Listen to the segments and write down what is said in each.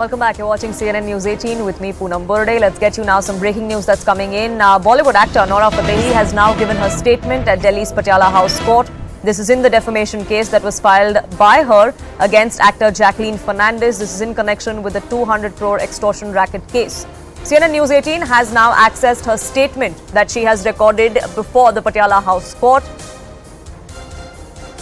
Welcome back. You're watching CNN News 18 with me, Poonam Burde. Let's get you now some breaking news that's coming in. Bollywood actor Nora Fatehi has now given her statement at Delhi's Patiala House Court. This is in the defamation case that was filed by her against actor Jacqueline Fernandez. This is in connection with the 200 crore extortion racket case. CNN News 18 has now accessed her statement that she has recorded before the Patiala House Court.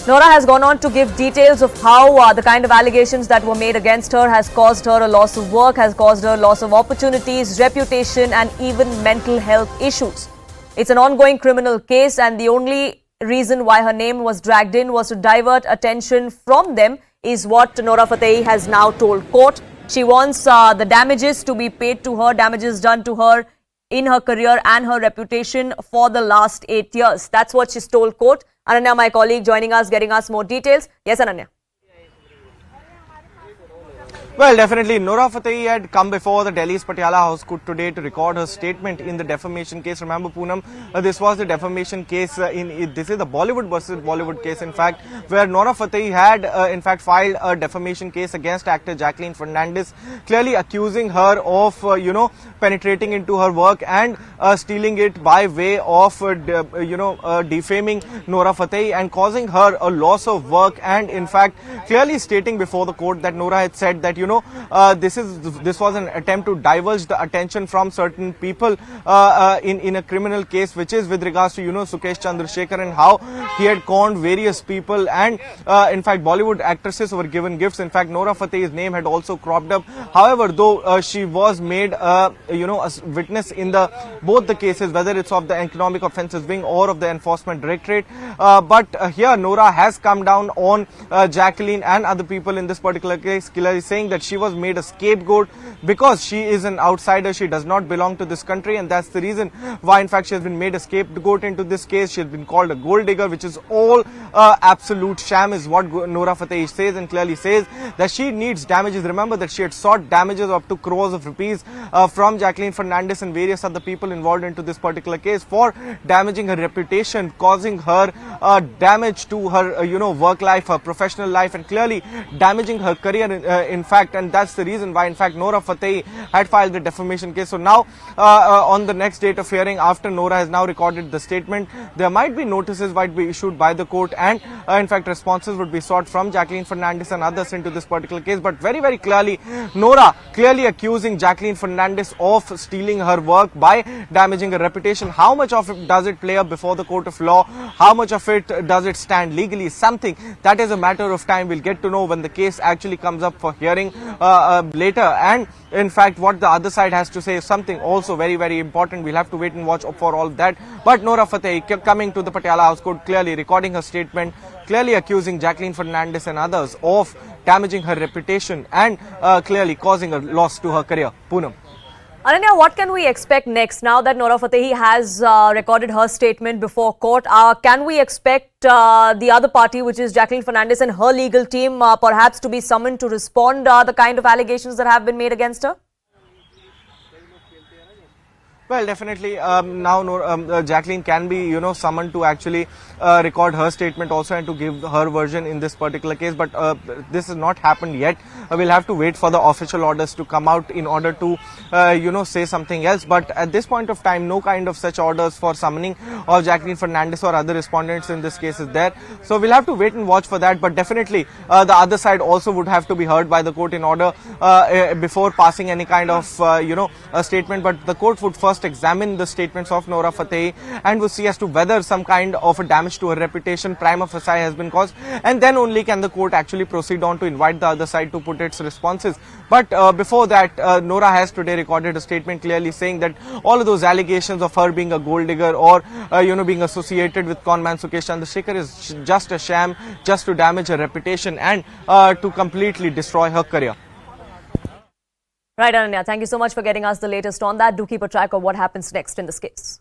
Nora has gone on to give details of how the kind of allegations that were made against her has caused her a loss of work, has caused her loss of opportunities, reputation and even mental health issues. It's an ongoing criminal case and the only reason why her name was dragged in was to divert attention from them, is what Nora Fatehi has now told court. She wants the damages to be paid to her, damages done to her in her career and her reputation for the last 8 years. That's what she's told court. Ananya, my colleague, joining us, getting us more details. Yes, Ananya. Well, definitely, Nora Fatehi had come before the Delhi's Patiala House Court today to record her statement in the defamation case. Remember, Poonam, this was the defamation case. This is the Bollywood versus Bollywood case, in fact, where Nora Fatehi had, in fact, filed a defamation case against actor Jacqueline Fernandez, clearly accusing her of, penetrating into her work and stealing it by way of, defaming Nora Fatehi and causing her a loss of work, and, in fact, clearly stating before the court that Nora had said that, this was an attempt to divulge the attention from certain people in a criminal case, which is with regards to, Sukesh Chandrasekhar, and how he had conned various people, and in fact, Bollywood actresses were given gifts. In fact, Nora Fatehi's name had also cropped up. However, though she was made, a witness in both the cases, whether it's of the Economic Offences Wing or of the Enforcement Directorate, but here Nora has come down on Jacqueline and other people in this particular case, clearly saying that she was made a scapegoat because she is an outsider, she does not belong to this country, and that's the reason why, in fact, she has been made a scapegoat into this case. She has been called a gold digger, which is all absolute sham, is what Nora Fatehi says, and clearly says that she needs damages. Remember that she had sought damages up to crores of rupees from Jacqueline Fernandez and various other people involved into this particular case for damaging her reputation, causing her damage to her, work life, her professional life, and clearly damaging her career, in fact, and that's the reason why, in fact, Nora Fatehi had filed the defamation case. So now, on the next date of hearing, after Nora has now recorded the statement, there might be notices might be issued by the court, and in fact, responses would be sought from Jacqueline Fernandez and others into this particular case. But very, very clearly, Nora clearly accusing Jacqueline Fernandez of stealing her work by damaging her reputation. How much of it does it play up before the court of law? How much of it does it stand legally? Something that is a matter of time. We'll get to know when the case actually comes up for hearing later, and in fact what the other side has to say is something also very, very important. We'll have to wait and watch for all of that. But Nora Fatehi coming to the Patiala House Court, clearly recording her statement, clearly accusing Jacqueline Fernandez and others of damaging her reputation and clearly causing a loss to her career. Poonam. Ananya, what can we expect next now that Nora Fatehi has recorded her statement before court? Can we expect the other party, which is Jacqueline Fernandez and her legal team, perhaps to be summoned to respond the kind of allegations that have been made against her? Well, definitely, now Jacqueline can be, summoned to actually record her statement also and to give her version in this particular case. But this has not happened yet. We'll have to wait for the official orders to come out in order to, say something else. But at this point of time, no kind of such orders for summoning of Jacqueline Fernandez or other respondents in this case is there. So we'll have to wait and watch for that. But definitely, the other side also would have to be heard by the court in order before passing any kind of, a statement. But the court would first examine the statements of Nora Fatehi and will see as to whether some kind of a damage to her reputation prima facie has been caused, and then only can the court actually proceed on to invite the other side to put its responses. But before that, Nora has today recorded a statement clearly saying that all of those allegations of her being a gold digger or being associated with conman Sukesh Chandrasekhar is just a sham, just to damage her reputation and to completely destroy her career. Right, Ananya. Thank you so much for getting us the latest on that. Do keep a track of what happens next in this case.